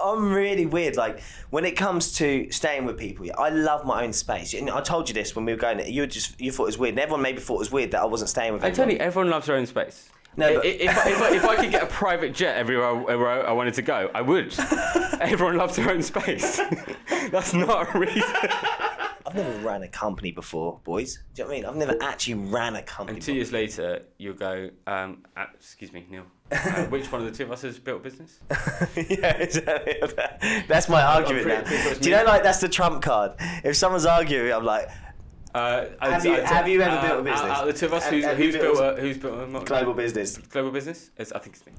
I'm really weird. Like when it comes to staying with people, I love my own space. And I told you this when we were going. You thought it was weird. And everyone maybe thought it was weird that I wasn't staying with. Antonio, everyone loves their own space. No, but if I could get a private jet everywhere I wanted to go, I would. Everyone loves their own space. That's not a reason. I've never ran a company before, boys. Do you know what I mean? I've never actually ran a company. And 2 years later, you'll go, excuse me, Neil. Which one of the two of us has built a business? Yeah, exactly. That's my argument now. Do you know, like, that's the trump card? If someone's arguing, I'm like, have you ever built a business? Out of the two of us, who's built a global business? Global business? I think it's me.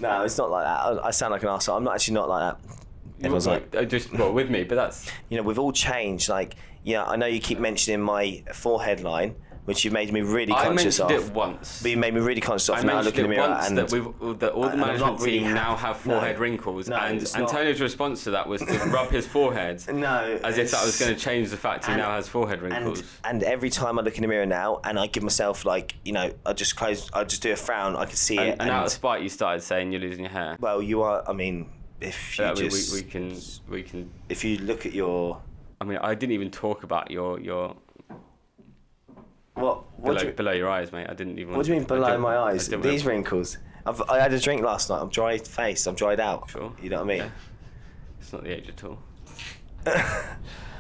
No, it's not like that. I sound like an arsehole. I'm not actually not like that. Everyone's like, just with me, but that's... You know, we've all changed. Like, I know you keep mentioning my forehead line, which you made me really conscious of. I mentioned it once. But you made me really conscious of now looking in the mirror. And that all the management team now have forehead wrinkles. No, and Antonio's response to that was to rub his forehead. No. As if that was going to change the fact he now has forehead wrinkles. And every time I look in the mirror now and I give myself I just do a frown, I can see it. And out of spite, you started saying you're losing your hair. Well, you are, I mean... If you we can. If you look at your, I mean, I didn't even talk about your. What below your eyes, mate? I didn't even. What do you mean below my eyes? These wrinkles. I had a drink last night. I'm dry faced. I'm dried out. Sure. You know what I mean? Yeah. It's not the age at all.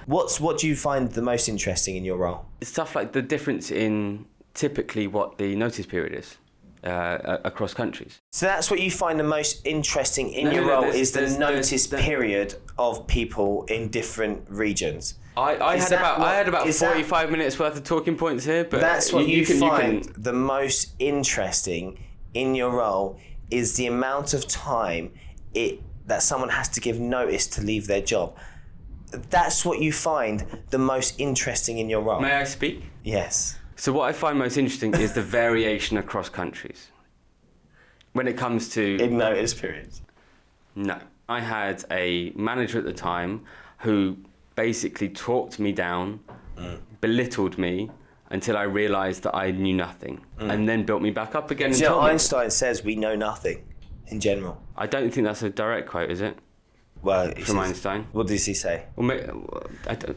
What do you find the most interesting in your role? It's stuff like the difference in typically what the notice period is. Across countries. So that's what you find the most interesting in your role is the notice period of people in different regions. I had about 45 minutes worth of talking points here, but that's what you find the most interesting in your role is the amount of time that someone has to give notice to leave their job. That's what you find the most interesting in your role. May I speak? Yes. So what I find most interesting is the variation across countries. When it comes to... In notice periods? No. I had a manager at the time who basically talked me down, belittled me, until I realised that I knew nothing, and then built me back up again. And Einstein says we know nothing, in general. I don't think that's a direct quote, is it? Well, from Einstein. What does he say? Well,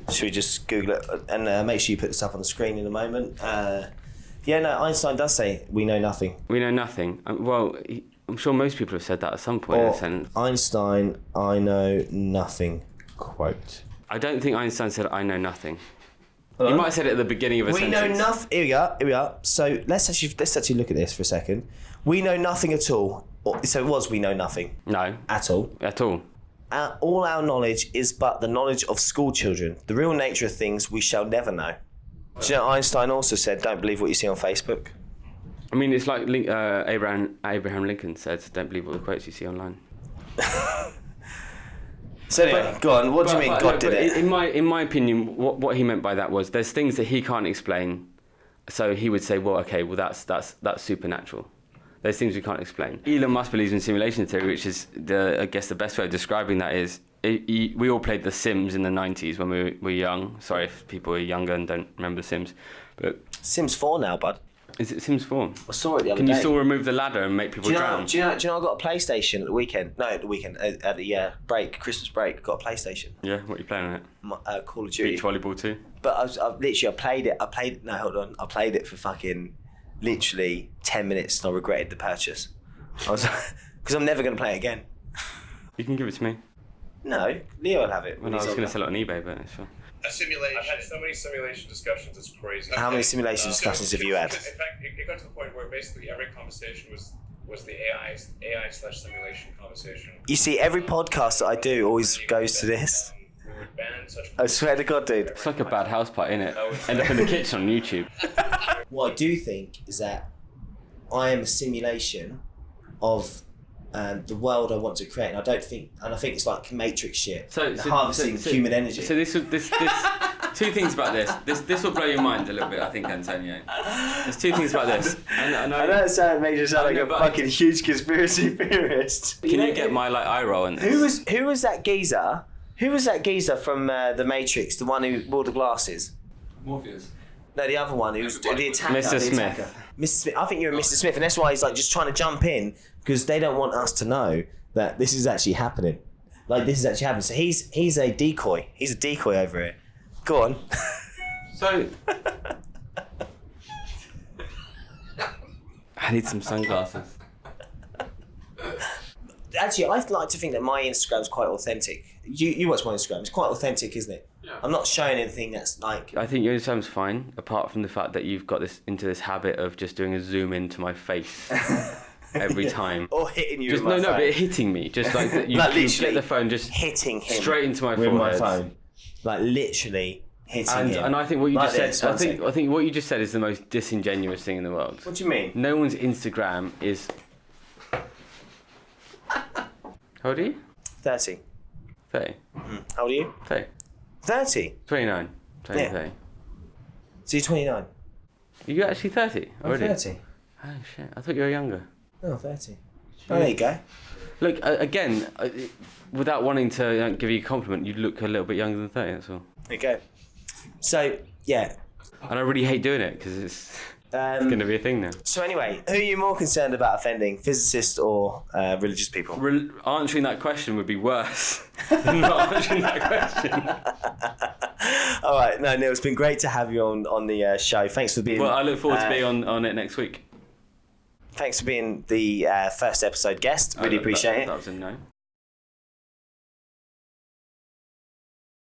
should we just Google it and make sure you put this up on the screen in a moment? Einstein does say we know nothing. We know nothing. I'm sure most people have said that at some point in a sentence. Einstein, I know nothing, quote. I don't think Einstein said I know nothing. He might have said it at the beginning of a sentence. We know nothing. Here we are. So let's actually look at this for a second. We know nothing at all. So it was we know nothing. No. At all. At all. All our knowledge is but the knowledge of school children. The real nature of things we shall never know. Do you know Einstein also said, don't believe what you see on Facebook? I mean, it's like Abraham Lincoln said, don't believe all the quotes you see online. So anyway, go on. What do you mean God did it? In my opinion, what he meant by that was there's things that he can't explain. So he would say, that's supernatural. There's things we can't explain. Elon Musk believes in simulation theory, which is, I guess the best way of describing that is, we all played The Sims in the 90s when we were young. Sorry if people are younger and don't remember The Sims. But Sims 4 now, bud. Is it Sims 4? I saw it the other day. Can you still remove the ladder and make people drown? Do you know I got a PlayStation at the weekend? No, at the weekend. At the Christmas break, got a PlayStation. Yeah, what are you playing on it? Call of Duty. Beach volleyball 2? But I played it. I played it for fucking... literally 10 minutes and I regretted the purchase. Because I'm never going to play it again. You can give it to me. No, Leo will have it. Well, I was going to sell it on eBay, but it's fine. A simulation. I've had so many simulation discussions, it's crazy. How many simulation discussions have you had? In fact, it got to the point where basically every conversation was the AI/simulation conversation. You see, every podcast that I do always goes to this. We would ban such... I swear to God, dude. It's like a bad house party, innit? End up in the kitchen on YouTube. What I do think is that I am a simulation of the world I want to create, and I think it's like Matrix shit. Harvesting human energy. So this two things about this. This will blow your mind a little bit, I think, Antonio. There's two things about this. I know it makes you sound like a fucking huge conspiracy theorist. Can you get my eye roll in this? Who was that geezer? Who was that geezer from the Matrix? The one who wore the glasses? Morpheus. No, the other one who's the attacker. Mr. Smith. Mr. Smith. I think you're Mr. Smith, and that's why he's like just trying to jump in because they don't want us to know that this is actually happening. Like this is actually happening. So he's a decoy. He's a decoy over here. Go on. So I need some sunglasses. Actually, I like to think that my Instagram's quite authentic. You watch my Instagram. It's quite authentic, isn't it? Yeah. I'm not showing anything that's like... I think your Instagram's fine, apart from the fact that you've got this habit of just doing a zoom into my face every time. Or hitting you Just with my phone. but hitting me. Just like that you, Like you literally get the phone just hitting him straight into my with my forehead. phone. Like literally hitting him. And I think what you Like just said. this, one second. I think what you just said is the most disingenuous thing in the world. What do you mean? No one's Instagram is. How old are you? 30. 30. How old are you? 30. 30. 29. 20, Yeah. 30. So you're 29. Are you actually 30 I'm already? 30. Oh shit! I thought you were younger. Oh, 30. Oh, there you go. Look, again, without wanting to give you a compliment, you look a little bit younger than 30. That's all. There you go. So, yeah. And I really hate doing it because it's going to be a thing now. So anyway, who are you more concerned about offending, physicists or religious people? Answering that question would be worse than not answering that question. All right, no, Neil, it's been great to have you on the show. Thanks for being... Well, I look forward to being on it next week. Thanks for being the first episode guest. Really appreciate it. That was a no.